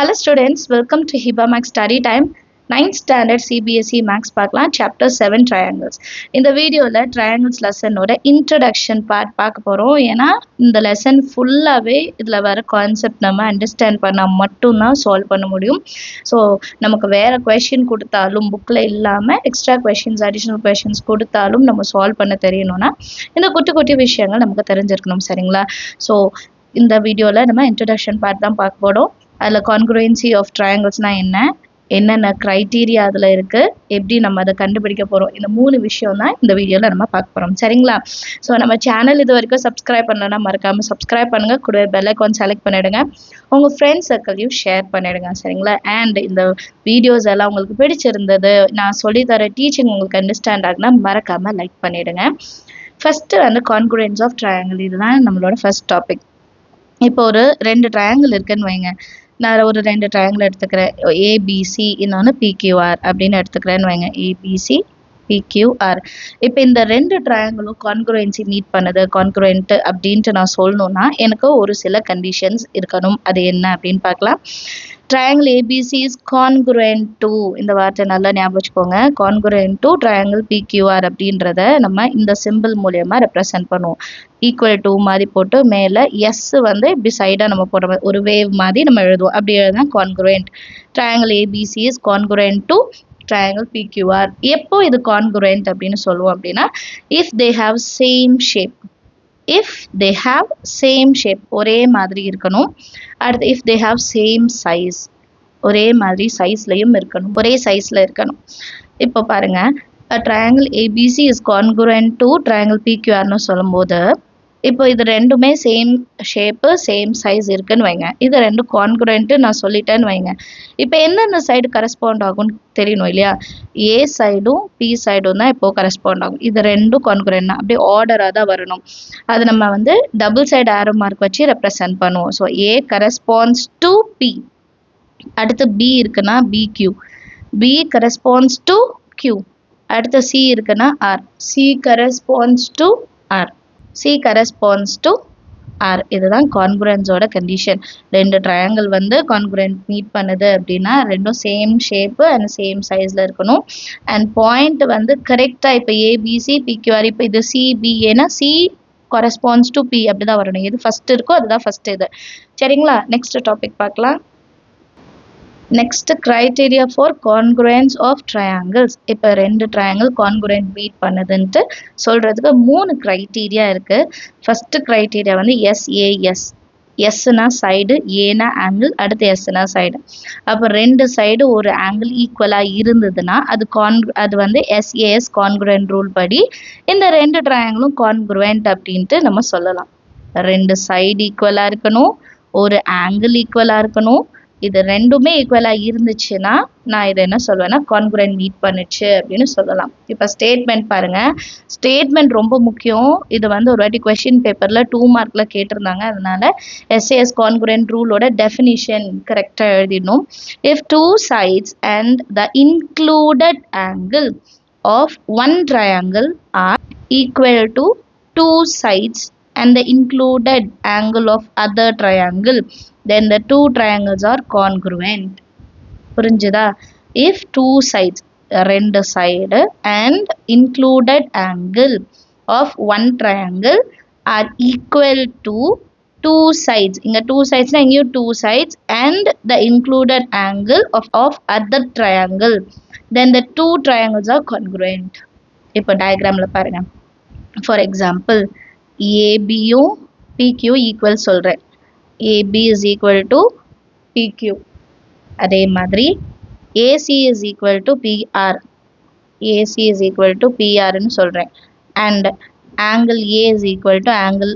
Hello students, welcome to Hiba Max Study Time. 9th Standard CBSE Max பார்க்கலாம் Chapter 7 Triangles. இந்த வீடியோவில் Triangles லெசனோட introduction part பார்க்க போகிறோம். ஏன்னா இந்த லெசன் ஃபுல்லாகவே இதில் வர கான்செப்ட் நம்ம அண்டர்ஸ்டாண்ட் பண்ணால் மட்டும்தான் சால்வ் பண்ண முடியும். ஸோ நமக்கு வேறு கொஷின் கொடுத்தாலும் புக்கில் இல்லாமல் எக்ஸ்ட்ரா கொஷின்ஸ் அடிஷ்னல் கொஷின்ஸ் கொடுத்தாலும் நம்ம சால்வ் பண்ண தெரியணும்னா இந்த குட்டி குட்டி விஷயங்கள் நமக்கு தெரிஞ்சிருக்கணும், சரிங்களா? ஸோ இந்த வீடியோவில் நம்ம இன்ட்ரடக்ஷன் பார்ட் தான் பார்க்க போகிறோம். அதில் கான்க்ருவன்சி ஆஃப் ட்ரையாங்கிள்ஸ்னால் என்னென்ன க்ரைட்டீரியா அதில் இருக்குது, எப்படி நம்ம அதை கண்டுபிடிக்க போகிறோம், இந்த 3 விஷயம் தான் இந்த வீடியோவில் நம்ம பார்க்க போகிறோம், சரிங்களா? ஸோ நம்ம சேனல் இது வரைக்கும் சப்ஸ்கிரைப் பண்ணலன்னா மறக்காமல் சப்ஸ்கிரைப் பண்ணுங்கள், கூட பெல் ஐகான் செலக்ட் பண்ணிவிடுங்க, உங்கள் ஃப்ரெண்ட்ஸ் சர்க்கிளையும் ஷேர் பண்ணிவிடுங்க, சரிங்களா? அண்ட் இந்த வீடியோஸ் எல்லாம் உங்களுக்கு பிடிச்சிருந்தது, நான் சொல்லித்தர டீச்சிங் உங்களுக்கு அண்டர்ஸ்டாண்ட் ஆகுனா மறக்காமல் லைக் பண்ணிவிடுங்க. ஃபஸ்ட்டு வந்து கான்க்ருவன்ஸ் ஆஃப் ட்ரையாங்கிள், இதுதான் நம்மளோட ஃபர்ஸ்ட் டாபிக். இப்போ ஒரு 2 ட்ரையாங்கிள் இருக்குன்னு வைங்க. நான் ஒரு 2 ட்ரையாங்கிள் எடுத்துக்கிறேன், ஏபிசி, இன்னொன்று பிக்யூஆர் அப்படின்னு எடுத்துக்கிறேன்னு வைங்க. ABC PQR. இப்போ இந்த 2 ட்ரையாங்கிளும் கான்க்ருவன்சி மீட் பண்ணுது, கான்க்ருவன்ட் அப்படின்ட்டு நான் சொல்லணும்னா எனக்கு ஒரு சில கண்டிஷன்ஸ் இருக்கணும். அது என்ன அப்படின்னு பார்க்கலாம். Triangle ABC is congruent to, இந்த வார்த்தை நல்லா ஞாபகம் வச்சுக்கோங்க, congruent to triangle PQR அப்படின்றத நம்ம இந்த சிம்பிள் மூலமா ரெப்ரசன்ட் பண்ணுவோம். ஈக்குவல் டு மாதிரி போட்டு மேலே எஸ் வந்து இப்படி சைடாக நம்ம போடுற மாதிரி ஒரு வேவ் மாதிரி நம்ம எழுதுவோம். அப்படி எழுதுனா congruent. Triangle ABC is congruent to triangle PQR. எப்போ இது congruent அப்படின்னு சொல்லுவோம் அப்படின்னா, if they have same shape. If they have same shape, ஒரே மாதிரி இருக்கணும். அடுத்து if they have same size, ஒரே மாதிரி சைஸ்லையும் இருக்கணும், ஒரே சைஸில் இருக்கணும். இப்போ பாருங்க, triangle ABC is congruent to triangle PQRன்னு சொல்லும்போது இப்போ இது ரெண்டுமே சேம் ஷேப்பு சேம் சைஸ் இருக்குன்னு வைங்க. இது ரெண்டும் கான்க்ருவன்ட்டு நான் சொல்லிட்டேன்னு வைங்க. இப்போ எந்தெந்த சைடு கரஸ்பாண்ட் ஆகும்னு தெரியணும் இல்லையா? ஏ சைடும் பி சைடும் தான் இப்போது கரஸ்பாண்ட் ஆகும். இது ரெண்டும் கான்க்ருவன்ட் தான், அப்படியே ஆர்டராக தான் வரணும். அது நம்ம வந்து டபுள் சைடு ஆரோ மார்க் வச்சு ரெப்ரசன்ட் பண்ணுவோம். So A corresponds to B, அடுத்து பி இருக்குன்னா PQ, B corresponds to Q, அடுத்து சி இருக்குன்னா R, C corresponds to R, C corresponds to R. இதுதான் கான்க்ருவன்ஸோட கண்டிஷன். 2 ட்ரையாங்கிள் வந்து கான்க்ருவன்ட் மீட் பண்ணுது அப்படின்னா ரெண்டும் சேம் ஷேப்பு அண்ட் சேம் சைஸில் இருக்கணும். அண்ட் பாயிண்ட் வந்து கரெக்டாக இப்போ ஏபிசி பிக்யூஆர், இப்போ இது சிபிஏனா சி கரஸ்பாண்ட்ஸ் டு பி அப்படி தான் வரணும். எது ஃபஸ்ட்டு இருக்கோ அதுதான் ஃபஸ்ட்டு இது, சரிங்களா? நெக்ஸ்ட் டாபிக் பார்க்கலாம். Next criteria for congruence of triangles. இப்போ 2 ட்ரையாங்கிள் கான்க்ருவன்ட் மீட் பண்ணுதுன்ட்டு சொல்கிறதுக்கு 3 க்ரைட்டீரியா இருக்குது. ஃபஸ்ட்டு க்ரைட்டீரியா வந்து எஸ்ஏஎஸ். எஸ்னா சைடு, ஏனா ஆங்கிள், அடுத்து எஸ்னா சைடு. அப்போ 2 சைடு ஒரு ஆங்கிள் ஈக்குவலாக இருந்ததுன்னா அது வந்து எஸ்ஏஎஸ் கான்க்ருவன்ட் ரூல் படி இந்த 2 ட்ரையாங்கிளும் கான்க்ருவன்ட் அப்படின்ட்டு நம்ம சொல்லலாம். 2 சைடு ஈக்குவலாக இருக்கணும், ஒரு ஆங்கிள் ஈக்குவலாக இருக்கணும். இது ரெண்டுமே ஈக்குவலாக இருந்துச்சுன்னா நான் இதை என்ன சொல்வேன்னா கான்க்ருவன்ட் மீட் பண்ணுச்சு அப்படின்னு சொல்லலாம். இப்போ ஸ்டேட்மெண்ட் பாருங்கள், ஸ்டேட்மெண்ட் ரொம்ப முக்கியம். இது வந்து ஒரு வாட்டி கொஷின் பேப்பரில் 2 மார்க்கில் கேட்டிருந்தாங்க. அதனால எஸ்ஏஎஸ் கான்க்ருவன்ட் ரூலோட டெஃபினிஷன் கரெக்டாக எழுதிடணும். If 2 sides and the included angle of one triangle are equal to 2 sides and the included angle of other triangle, then the 2 triangles are congruent. புரிஞ்சுதா? if 2 sides, 2 side and included angle of one triangle are equal to 2 sides, இங்க 2 sides na இங்கேயும் 2 sides and the included angle of other triangle, then the 2 triangles are congruent. இப்போ டயக்ராம்ல பாருங்க. for example, ஏபியும் பிக்யூ equal சொல்கிறேன். AB is equal to PQ. அதே மாதிரி AC is equal to PR. AC is equal to PR ன்னு சொல்கிறேன். And angle A is equal to angle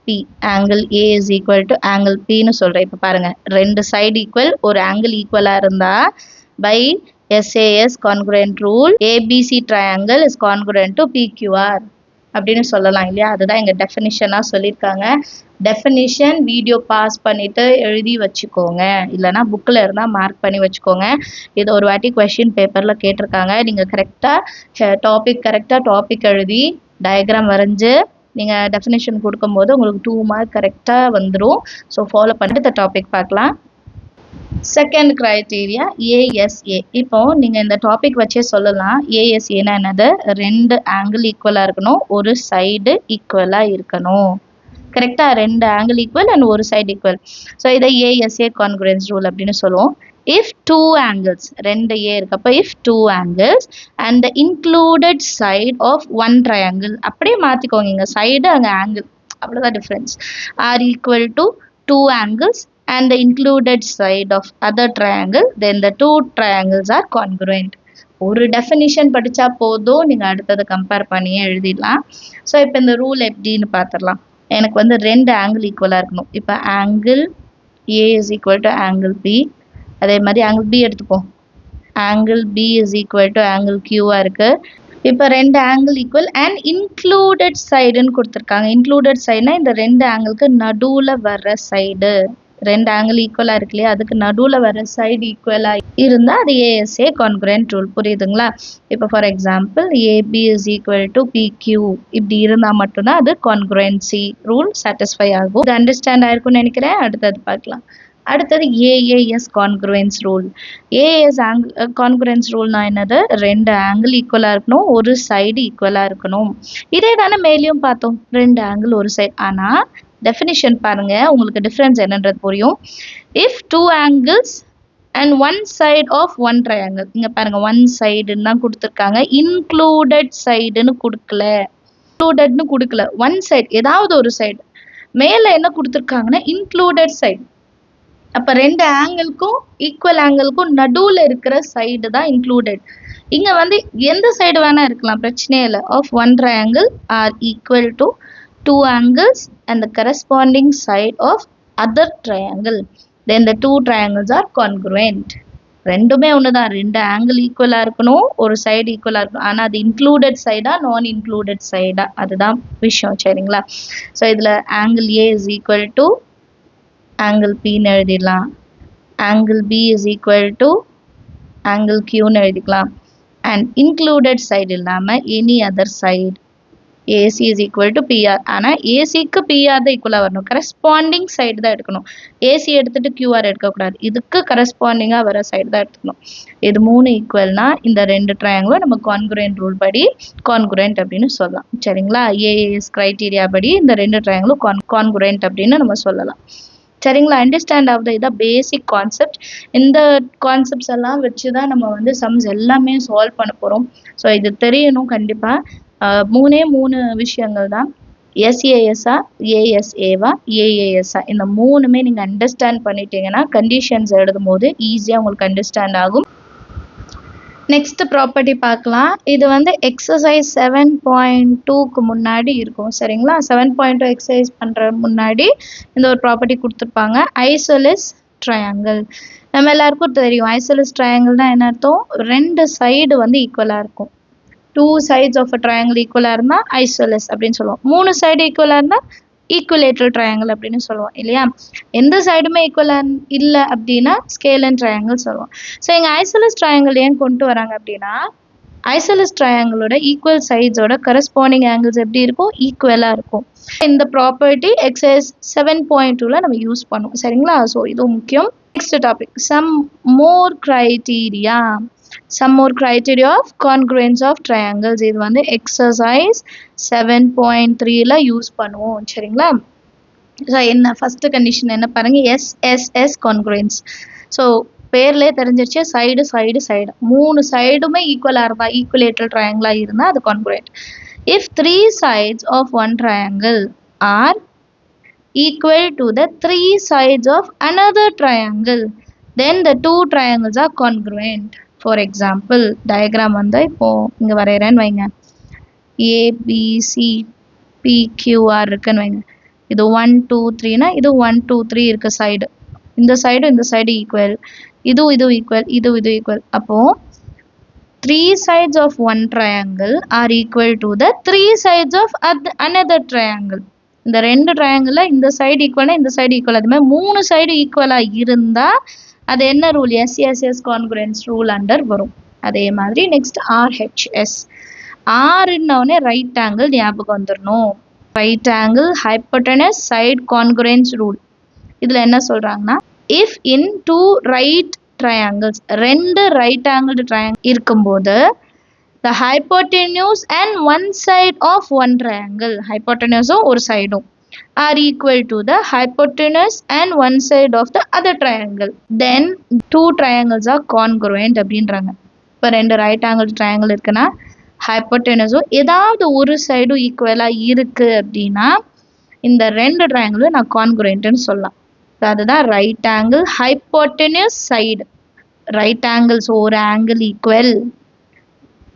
P. Angle A is equal to angle P ன்னு சொல்கிறேன். இப்போ பாருங்கள், 2 side equal, ஒரு angle ஈக்குவலாக இருந்தால் by SAS congruent rule ABC triangle is congruent to PQR அப்படின்னு சொல்லலாம் இல்லையா? அதுதான் எங்கள் டெஃபினிஷனாக சொல்லியிருக்காங்க. டெஃபினிஷன் வீடியோ பாஸ் பண்ணிவிட்டு எழுதி வச்சுக்கோங்க, இல்லைனா புக்கில் இருந்தால் மார்க் பண்ணி வச்சுக்கோங்க. இது ஒரு வாட்டி கொஷின் பேப்பரில் கேட்டிருக்காங்க. நீங்கள் கரெக்டாக டாபிக் எழுதி டயக்ராம் வரைஞ்சி நீங்கள் டெஃபினிஷன் கொடுக்கும்போது உங்களுக்கு 2 மார்க் கரெக்டாக வந்துடும். ஸோ ஃபாலோ பண்ணிட்டு இந்த டாபிக் பார்க்கலாம். Second criteria ASA. இப்போ நீங்கள் இந்த டாபிக் வச்சே சொல்லலாம். ஏஎஸ்ஏனா என்னது? ரெண்டு ஆங்கிள் ஈக்குவலாக இருக்கணும், ஒரு சைடு ஈக்குவலாக இருக்கணும். கரெக்டாக? ரெண்டு ஆங்கிள் ஈக்குவல் அண்ட் ஒரு சைடு ஈக்குவல். ஸோ இதை ஏஎஸ்ஏ கான்குரன்ஸ் ரூல் அப்படின்னு சொல்லுவோம். இஃப் டூ ஆங்கிள்ஸ், ரெண்டு ஏ இருக்கு, அப்போ if two angles and the included side of one triangle, அப்படியே மாற்றிக்கோங்க, இங்கே சைடு அங்கே ஆங்கிள், அவ்வளோதான் difference, are equal to two angles and the included side of other triangle, then the two triangles are congruent. ஒரு definition படித்தா போதும், நீங்கள் அடுத்தது கம்பேர் பண்ணியே எழுதிடலாம். ஸோ இப்போ இந்த ரூல் எப்படின்னு பார்த்துடலாம். எனக்கு வந்து ரெண்டு ஆங்கிள் ஈக்குவலாக இருக்கணும். இப்போ angle A is equal to angle B, அதே மாதிரி ஆங்கிள் பி எடுத்துப்போம். Angle B is equal to angle கியூவாக இருக்குது. இப்போ ரெண்டு ஆங்கிள் ஈக்குவல் அண்ட் இன்க்ளூடட் சைடுன்னு கொடுத்துருக்காங்க. இன்க்ளூடட் சைடுனா இந்த ரெண்டு ஆங்கிளுக்கு நடுவில் வர்ற சைடு, ரெண்டு ஆங்கிள் ஈக்குவலாக இருக்கு இல்லையா, அதுக்கு நடுவில் வர சைடு ஈக்குவலாக இருந்தால் அது ஏஎஸ்ஏ கான்குரண்ட் ரூல். புரியுதுங்களா? இப்போ for example AB is equal to PQ, இப்படி இருந்தால் மட்டும்தான் அது கான்குரன்சி ரூல் சாட்டிஸ்ஃபை ஆகும். இது அண்டர்ஸ்டாண்ட் ஆயிருக்கும்னு நினைக்கிறேன். அடுத்தது பார்க்கலாம். அடுத்தது AAS congruence rule. AAS congruence ரூல்னா என்னது? ரெண்டு ஆங்கிள் ஈக்குவலாக இருக்கணும், ஒரு சைடு ஈக்குவலாக இருக்கணும். இதே தானே மேலேயும் பார்த்தோம், ரெண்டு ஆங்கிள் ஒரு சைடு. ஆனால் டெஃபினிஷன் பாருங்க, உங்களுக்கு டிஃப்ரென்ஸ் என்னன்றது புரியும். If two angles and one side of one triangle, இங்கே பாருங்க ஒன் சைடுன்னு தான் கொடுத்துருக்காங்க, இன்க்ளூடட் சைடுன்னு கொடுக்கல. இன்க்ளூடட்னு கொடுக்கல, ஒன் சைடு, ஏதாவது ஒரு சைடு. மேலே என்ன கொடுத்துருக்காங்கன்னா இன்க்ளூடட் சைடு. அப்போ ரெண்டு ஆங்கிளுக்கும் ஈக்குவல் ஆங்கிளுக்கும் நடுவில் இருக்கிற சைடு தான் இன்க்ளூடட். இங்கே வந்து எந்த சைடு வேணால் இருக்கலாம், பிரச்சனையே இல்லை. Of one triangle are equal to two angles and the corresponding side of other triangle, then the two triangles are congruent. ரெண்டுமே ஒன்று தான், ரெண்டு ஆங்கிள் ஈக்குவலாக இருக்கணும், ஒரு சைடு ஈக்குவலாக இருக்கணும். ஆனால் அது இன்க்ளூடட் சைடா நான் இன்க்ளூடட் சைடா, அதுதான் விஷயம். சரிங்களா? ஸோ இதில் angle A is equal to angle பின்னு எழுதிடலாம், angle B is equal to angle கியூன்னு எழுதிக்கலாம். அண்ட் இன்க்ளூடட் சைடு இல்லாமல் any other side AC is equal to PR. ஆனால் ஏசிக்கு பிஆர் தான் ஈக்குவலாக வரணும், கரஸ்பாண்டிங் சைடு தான் எடுக்கணும். ஏசி எடுத்துகிட்டு கியூஆர் எடுக்கக்கூடாது, இதுக்கு கரஸ்பாண்டிங்காக வர சைடு தான் எடுத்துக்கணும். இது மூணு ஈக்குவல்னா இந்த ரெண்டு ட்ரையாங்கிளும் நம்ம கான்குரண்ட் ரூல் படி கான்குரண்ட் அப்படின்னு சொல்லலாம். சரிங்களா? ஏஏஎஸ் கிரைட்டீரியா படி இந்த ரெண்டு ட்ரையாங்கிளும் கான்குரண்ட் அப்படின்னு நம்ம சொல்லலாம். சரிங்களா? அண்டர்ஸ்டாண்ட் ஆகுது? இதான் பேசிக் கான்செப்ட். இந்த கான்செப்ட்ஸ் எல்லாம் வச்சு தான் நம்ம வந்து சம்ஸ் எல்லாமே சால்வ் பண்ண போகிறோம். ஸோ இது தெரியணும் கண்டிப்பாக. மூணே மூணு விஷயங்கள் தான், எஸ்ஏஎஸ்ஆ, ஏஎஸ்ஏவா, ஏஏஎஸ்ஆ. இந்த மூணுமே நீங்கள் அண்டர்ஸ்டாண்ட் பண்ணிட்டீங்கன்னா கண்டிஷன்ஸ் எழுதும் போது ஈஸியாக உங்களுக்கு அண்டர்ஸ்டாண்ட் ஆகும். நெக்ஸ்ட் ப்ராப்பர்ட்டி பார்க்கலாம். இது வந்து எக்ஸசைஸ் 7.2க்கு முன்னாடி இருக்கும். சரிங்களா? 7.2 எக்ஸசைஸ் பண்ணுற முன்னாடி இந்த ஒரு ப்ராப்பர்ட்டி கொடுத்துருப்பாங்க, ஐசோலஸ் ட்ரையாங்கிள். நம்ம எல்லாருக்கும் தெரியும் ஐசோலஸ் ட்ரையாங்கிள்னா என்ன அர்த்தம்? ரெண்டு சைடு வந்து ஈக்குவலாக இருக்கும். Two sides of a triangle ஈக்குவலாக இருந்தால் ஐசோலஸ் அப்படின்னு சொல்லுவோம். மூணு சைடு ஈக்குவலாக இருந்தால் ஈக்குவலேட்டரல் ட்ரையாங்கிள் அப்படின்னு சொல்லுவோம் இல்லையா? எந்த சைடுமே ஈக்குவலாக இல்லை அப்படின்னா ஸ்கேலன் ட்ரையாங்கிள் சொல்லுவோம். ஸோ இங்கே ஐசோலஸ் ட்ரையாங்கிள் ஏன் கொண்டு வராங்க அப்படின்னா, ஐசோலஸ் ட்ரையாங்கிளோட ஈக்குவல் சைட்ஸோட கரஸ்பாண்டிங் ஆங்கிள்ஸ் எப்படி இருக்கும்? ஈக்குவலாக இருக்கும். இந்த ப்ராப்பர்ட்டி எக்ஸசைஸ் 7.2ல நம்ம யூஸ் பண்ணுவோம். சரிங்களா? ஸோ இதுவும் முக்கியம். Next topic, some more criteria. Some more criteria of congruence of triangles. இது வந்து எக்ஸசைஸ் 7.3ல யூஸ் பண்ணுவோம். சரிங்களா? ஸோ என்ன ஃபர்ஸ்ட் கண்டிஷன் என்ன பாருங்க, எஸ்எஸ்எஸ் கான்குரன்ஸ். ஸோ பேர்லேயே தெரிஞ்சிருச்சு, சைடு சைடு சைடு மூணு சைடுமே ஈக்குவலாக இருந்தால், ஈக்குவலேட்டரல் ட்ரையாங்கிளாக இருந்தால் அது congruent. If three sides of one triangle are equal to the three sides of another triangle, then the two triangles are congruent. For example diagram வந்து இப்போது இங்கே வரைகிறேன்னு வைங்க, ஏபிசி பிக்யூஆர் இருக்குன்னு வைங்க. இது 1 2 3னா இது 1 2 3 இருக்க சைடு, இந்த சைடு ஈக்குவல், இது ஈக்குவல், இது ஈக்குவல். அப்போது three sides of one triangle are equal to the three sides of another triangle. இந்த ரெண்டு ட்ரையாங்கிளில் இந்த சைடு ஈக்குவல்னா இந்த சைடு ஈக்குவல், அது மாதிரி மூணு சைடு ஈக்குவலாக இருந்தால் அது என்ன rule? SSS concurrence rule under வரும். அதே மாதிரி நெக்ஸ்ட் ஆர்ஹெச்எஸ். ஆர்ன்னொடனே ரைட் ஆங்கிள் ஞாபகம் வந்துடணும். Right angle hypotenuse side concurrence rule. இதில் என்ன சொல்கிறாங்கன்னா, if in two right triangles, ரெண்டு ரைட் ஆங்கிள் ட்ரையாங்கிள் இருக்கும்போது the hypotenuse and one side of one triangle, hypotenuse ஒரு சைடும் are equal to the hypotenuse and one side of the other triangle, then two triangles are congruent அப்படின்றாங்க. இப்போ ரெண்டு right angle triangle இருக்குன்னா ஹைப்போட்டெனஸும் ஏதாவது ஒரு சைடும் ஈக்குவலாக இருக்குது அப்படின்னா இந்த ரெண்டு ட்ரையாங்கிளும் நான் கான்குரேண்ட்னு சொல்லலாம். அதுதான் right angle hypotenuse side. Right angles ஒரு ஆங்கிள் ஈக்குவல்,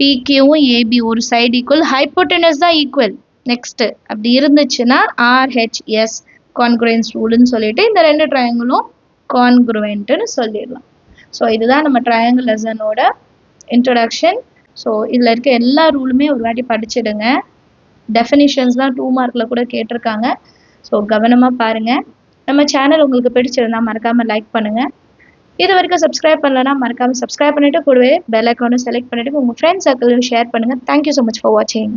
பிக்யூவும் ஏபி ஒரு சைடு ஈக்குவல், ஹைப்போட்டெனஸ் தான் ஈக்குவல். நெக்ஸ்ட் அப்படி இருந்துச்சுன்னா ஆர்ஹெச்எஸ் கான்குரன்ஸ் ரூல்னு சொல்லிட்டு இந்த ரெண்டு ட்ரையாங்கிளும் கான்குரேண்ட்னு சொல்லிடலாம். ஸோ இதுதான் நம்ம ட்ரையாங்கிள் லெசனோட இன்ட்ரடக்ஷன். ஸோ இதில் இருக்க எல்லா ரூலுமே ஒரு வாட்டி படிச்சிடுங்க. டெஃபினிஷன்ஸ்லாம் 2 மார்க்கில் கூட கேட்டிருக்காங்க. ஸோ கவனமாக பாருங்கள். நம்ம சேனல் உங்களுக்கு பிடிச்சிருந்தா மறக்காமல் லைக் பண்ணுங்கள். இது வரைக்கும் சப்ஸ்கிரைப் பண்ணலன்னா மறக்காமல் சப்ஸ்கிரைப் பண்ணிவிட்டு கூடவே பெல் ஐக்கானும் செலக்ட் பண்ணிவிட்டு உங்கள் ஃப்ரெண்ட்ஸ் சர்க்கிளையும் ஷேர் பண்ணுங்கள். தேங்க்யூ ஸோ மச் ஃபார் வாட்சிங்.